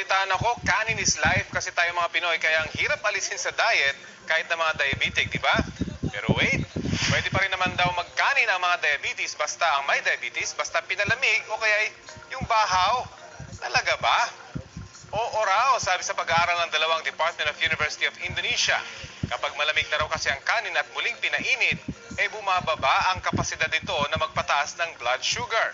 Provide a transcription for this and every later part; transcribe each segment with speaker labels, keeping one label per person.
Speaker 1: nabalitaan ako, kanin is life kasi tayo mga Pinoy kaya ang hirap alisin sa diet kahit na mga diabetic, di ba? Pero wait, pwede pa rin naman daw magkanin ang mga diabetes basta ang may diabetes, basta pinalamig o kaya yung bahaw. Talaga ba? Oo raw, sabi sa pag-aaral ng dalawang Department of University of Indonesia. Kapag malamig na raw kasi ang kanin at muling pinainit, bumababa ang kapasidad nito na magpataas ng blood sugar.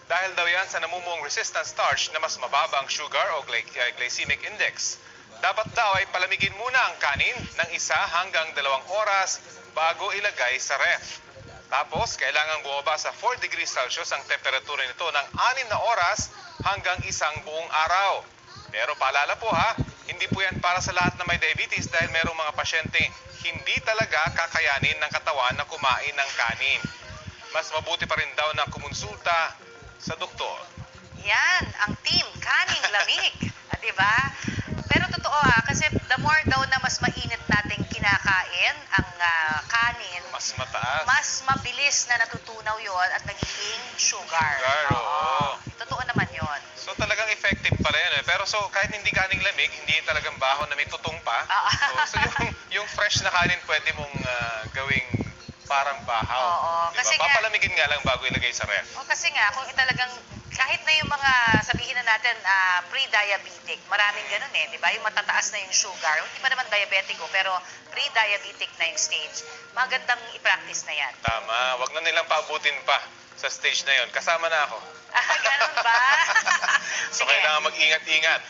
Speaker 1: Dahil daw yan sa namumuong resistant starch na mas mababa ang sugar o glycemic index. Dapat daw ay palamigin muna ang kanin ng 1 hanggang 2 oras bago ilagay sa ref. Tapos, kailangang bumaba sa 4 degrees Celsius ang temperatura nito ng 6 na oras hanggang 1 buong araw. Pero paalala po ha, hindi po yan para sa lahat na may diabetes dahil merong mga pasyente hindi talaga kakayanin ng katawan na kumain ng kanin. Mas mabuti pa rin daw na kumonsulta sa doktor.
Speaker 2: Yan, ang team, kaning lamig. Di ba? Pero totoo kasi the more daw na mas mainit nating kinakain ang kanin,
Speaker 1: Mas mataas.
Speaker 2: mas mabilis na natutunaw yon at nagiging sugar.
Speaker 1: Oo.
Speaker 2: Totoo naman yon.
Speaker 1: So talagang effective pala yan eh. Pero so kahit hindi kaning lamig, hindi talagang baho na may tutong pa. So yung fresh na kanin pwede mong gawing parang bahaw.
Speaker 2: Oo,
Speaker 1: Diba?
Speaker 2: kasi
Speaker 1: Papalamigin nga lang bago ilagay sa ref.
Speaker 2: Kasi nga, kung talagang, kahit na yung mga, sabihin na natin, pre-diabetic, maraming ganun eh, di ba? Yung matataas na yung sugar, hindi pa naman diabetic pero pre-diabetic na yung stage, magandang i-practice na yan.
Speaker 1: Tama. Wag na nilang paabutin pa sa stage na yon. Kasama na ako.
Speaker 2: Ganun ba?
Speaker 1: So
Speaker 2: Sige.
Speaker 1: kailangan mag-ingat-ingat.